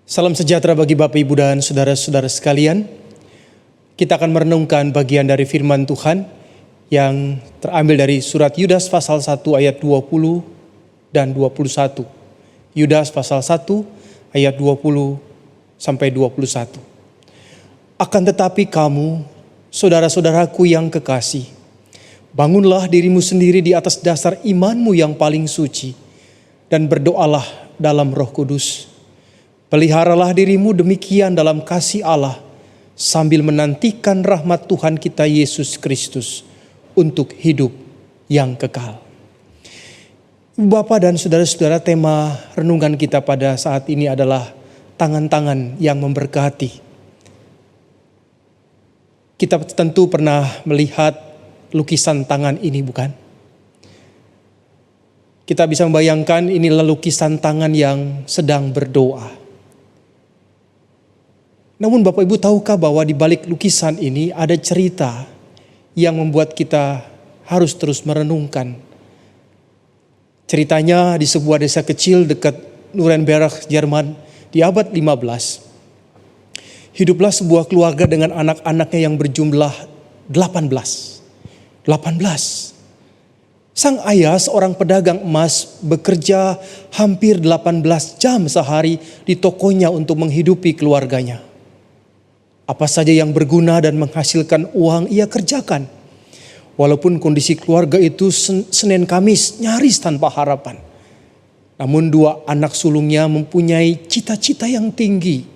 Salam sejahtera bagi Bapak, Ibu, dan saudara-saudara sekalian. Kita akan merenungkan bagian dari firman Tuhan yang terambil dari surat Yudas pasal 1 ayat 20 dan 21. Yudas pasal 1 ayat 20 sampai 21. Akan tetapi kamu, saudara-saudaraku yang kekasih, bangunlah dirimu sendiri di atas dasar imanmu yang paling suci dan berdoalah dalam Roh Kudus. Peliharalah dirimu demikian dalam kasih Allah, sambil menantikan rahmat Tuhan kita Yesus Kristus untuk hidup yang kekal. Bapak dan saudara-saudara, tema renungan kita pada saat ini adalah tangan-tangan yang memberkati. Kita tentu pernah melihat lukisan tangan ini, bukan? Kita bisa membayangkan inilah lukisan tangan yang sedang berdoa. Namun Bapak Ibu tahukah bahwa di balik lukisan ini ada cerita yang membuat kita harus terus merenungkan. Ceritanya di sebuah desa kecil dekat Nuremberg, Jerman di abad 15. Hiduplah sebuah keluarga dengan anak-anaknya yang berjumlah 18. Sang ayah seorang pedagang emas bekerja hampir 18 jam sehari di tokonya untuk menghidupi keluarganya. Apa saja yang berguna dan menghasilkan uang ia kerjakan. Walaupun kondisi keluarga itu Senin Kamis nyaris tanpa harapan. Namun dua anak sulungnya mempunyai cita-cita yang tinggi.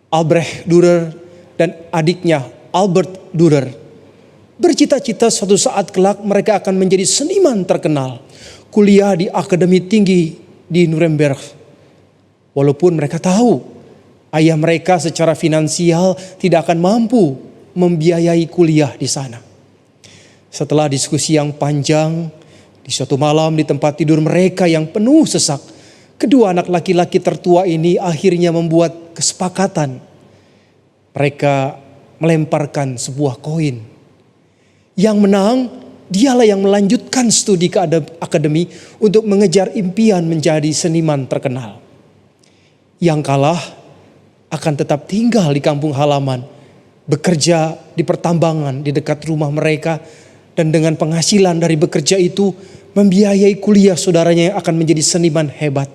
Albrecht Dürer dan adiknya Albert Dürer bercita-cita suatu saat kelak mereka akan menjadi seniman terkenal. Kuliah di akademi tinggi di Nuremberg. Walaupun mereka tahu ayah mereka secara finansial tidak akan mampu membiayai kuliah di sana. Setelah diskusi yang panjang, di suatu malam di tempat tidur mereka yang penuh sesak, kedua anak laki-laki tertua ini akhirnya membuat kesepakatan. Mereka melemparkan sebuah koin. Yang menang, dialah yang melanjutkan studi ke akademi untuk mengejar impian menjadi seniman terkenal. Yang kalah akan tetap tinggal di kampung halaman, bekerja di pertambangan di dekat rumah mereka, dan dengan penghasilan dari bekerja itu membiayai kuliah saudaranya yang akan menjadi seniman hebat.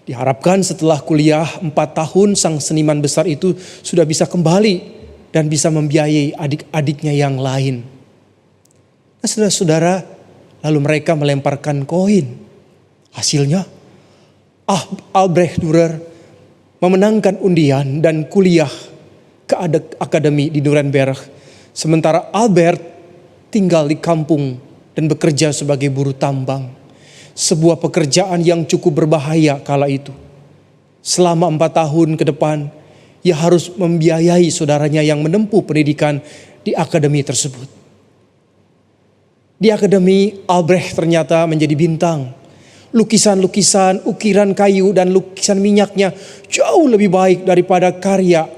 Diharapkan setelah kuliah 4 tahun sang seniman besar itu sudah bisa kembali dan bisa membiayai adik-adiknya yang lain. Nah, saudara-saudara, lalu mereka melemparkan koin. Hasilnya Albrecht Dürer memenangkan undian dan kuliah ke akademi di Nuremberg. Sementara Albert tinggal di kampung dan bekerja sebagai buruh tambang. Sebuah pekerjaan yang cukup berbahaya kala itu. Selama 4 tahun ke depan, ia harus membiayai saudaranya yang menempuh pendidikan di akademi tersebut. Di akademi, Albrecht ternyata menjadi bintang. Lukisan-lukisan, ukiran kayu dan lukisan minyaknya jauh lebih baik daripada karya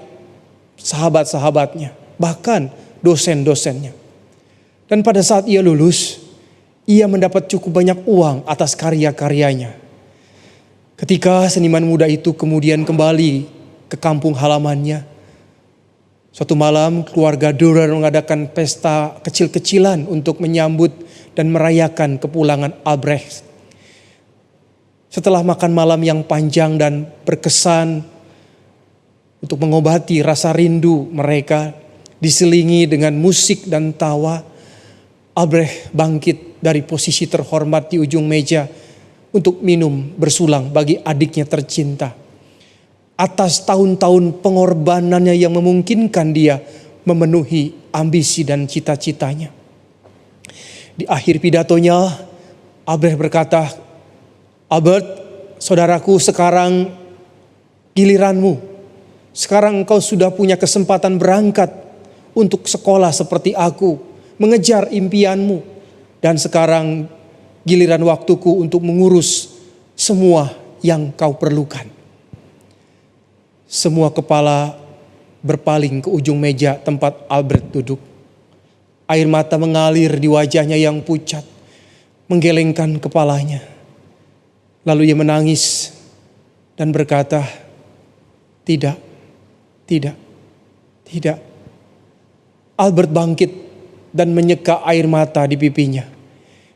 sahabat-sahabatnya, bahkan dosen-dosennya. Dan pada saat ia lulus, ia mendapat cukup banyak uang atas karya-karyanya. Ketika seniman muda itu kemudian kembali ke kampung halamannya, suatu malam keluarga Dürer mengadakan pesta kecil-kecilan untuk menyambut dan merayakan kepulangan Albrecht. Setelah makan malam yang panjang dan berkesan untuk mengobati rasa rindu mereka, diselingi dengan musik dan tawa, Albrecht bangkit dari posisi terhormat di ujung meja untuk minum bersulang bagi adiknya tercinta. Atas tahun-tahun pengorbanannya yang memungkinkan dia memenuhi ambisi dan cita-citanya. Di akhir pidatonya, Albrecht berkata, "Albert, saudaraku, sekarang giliranmu. Sekarang engkau sudah punya kesempatan berangkat untuk sekolah seperti aku, mengejar impianmu. Dan sekarang giliran waktuku untuk mengurus semua yang kau perlukan." Semua kepala berpaling ke ujung meja tempat Albert duduk. Air mata mengalir di wajahnya yang pucat, menggelengkan kepalanya. Lalu ia menangis dan berkata, tidak, tidak, tidak. Albert bangkit dan menyeka air mata di pipinya.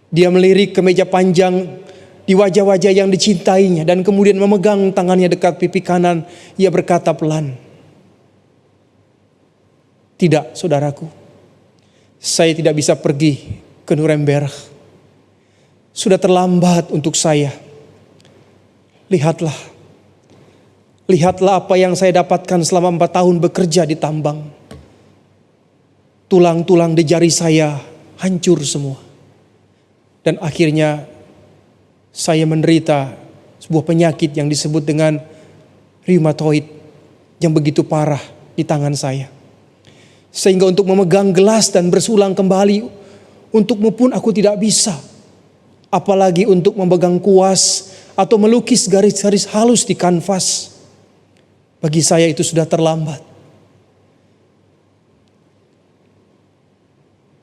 Dia melirik ke meja panjang di wajah-wajah yang dicintainya dan kemudian memegang tangannya dekat pipi kanan. Ia berkata pelan, tidak saudaraku, saya tidak bisa pergi ke Nuremberg. Sudah terlambat untuk saya. Lihatlah apa yang saya dapatkan selama 4 tahun bekerja di tambang. Tulang-tulang di jari saya hancur semua. Dan akhirnya saya menderita sebuah penyakit yang disebut dengan rheumatoid yang begitu parah di tangan saya. Sehingga untuk memegang gelas dan bersulang kembali untukmu pun aku tidak bisa. Apalagi untuk memegang kuas atau melukis garis-garis halus di kanvas. Bagi saya itu sudah terlambat.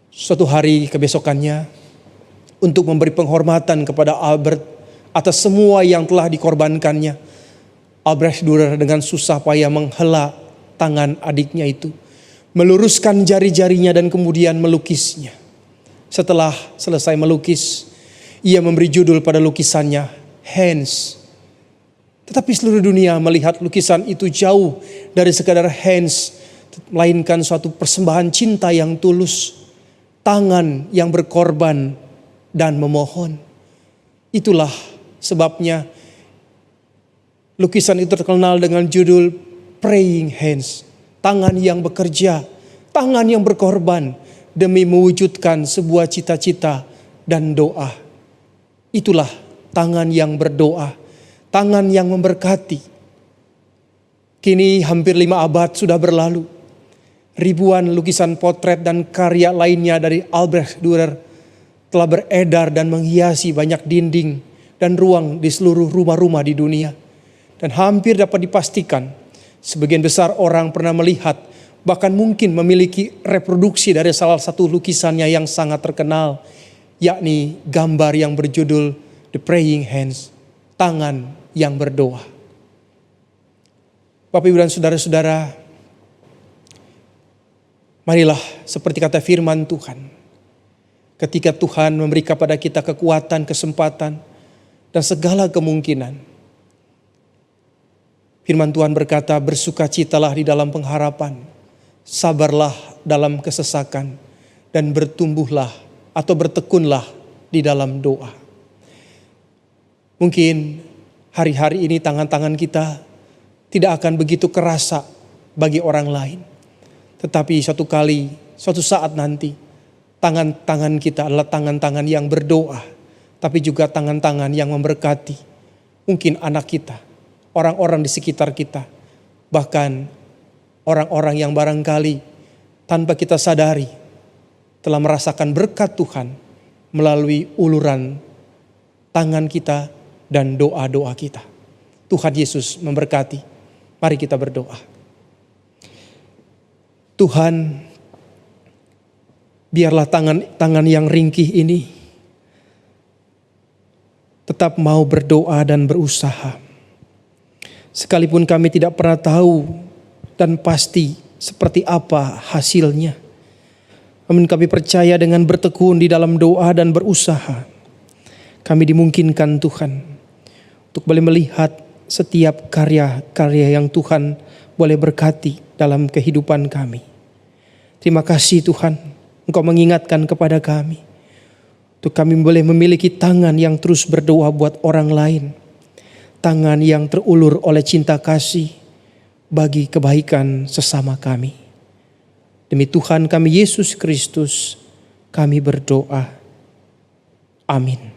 Suatu hari kebesokannya, untuk memberi penghormatan kepada Albert atas semua yang telah dikorbankannya, Albrecht Dürer dengan susah payah menghela tangan adiknya itu, meluruskan jari-jarinya dan kemudian melukisnya. Setelah selesai melukis, ia memberi judul pada lukisannya, Hans. Tetapi seluruh dunia melihat lukisan itu jauh dari sekadar Hans, melainkan suatu persembahan cinta yang tulus, tangan yang berkorban dan memohon. Itulah sebabnya lukisan itu terkenal dengan judul Praying Hands. Tangan yang bekerja, tangan yang berkorban demi mewujudkan sebuah cita-cita dan doa. Itulah tangan yang berdoa, tangan yang memberkati. Kini hampir 5 abad sudah berlalu. Ribuan lukisan potret dan karya lainnya dari Albrecht Dürer telah beredar dan menghiasi banyak dinding dan ruang di seluruh rumah-rumah di dunia. Dan hampir dapat dipastikan sebagian besar orang pernah melihat, bahkan mungkin memiliki reproduksi dari salah satu lukisannya yang sangat terkenal, yakni gambar yang berjudul The Praying Hands, tangan yang berdoa. Bapak Ibu dan saudara-saudara, marilah seperti kata firman Tuhan, ketika Tuhan memberi kepada kita kekuatan, kesempatan, dan segala kemungkinan, firman Tuhan berkata, bersukacitalah di dalam pengharapan, sabarlah dalam kesesakan, dan bertumbuhlah atau bertekunlah di dalam doa. Mungkin hari-hari ini tangan-tangan kita tidak akan begitu kerasa bagi orang lain. Tetapi suatu saat nanti, tangan-tangan kita adalah tangan-tangan yang berdoa, tapi juga tangan-tangan yang memberkati. Mungkin anak kita, orang-orang di sekitar kita, bahkan orang-orang yang barangkali tanpa kita sadari telah merasakan berkat Tuhan melalui uluran tangan kita dan doa-doa kita. Tuhan Yesus memberkati. Mari kita berdoa. Tuhan, biarlah tangan yang ringkih ini tetap mau berdoa dan berusaha. Sekalipun kami tidak pernah tahu dan pasti seperti apa hasilnya. Namun kami percaya dengan bertekun di dalam doa dan berusaha, kami dimungkinkan Tuhan untuk boleh melihat setiap karya-karya yang Tuhan boleh berkati dalam kehidupan kami. Terima kasih Tuhan, Engkau mengingatkan kepada kami untuk kami boleh memiliki tangan yang terus berdoa buat orang lain. Tangan yang terulur oleh cinta kasih bagi kebaikan sesama kami. Demi Tuhan kami Yesus Kristus, kami berdoa. Amin.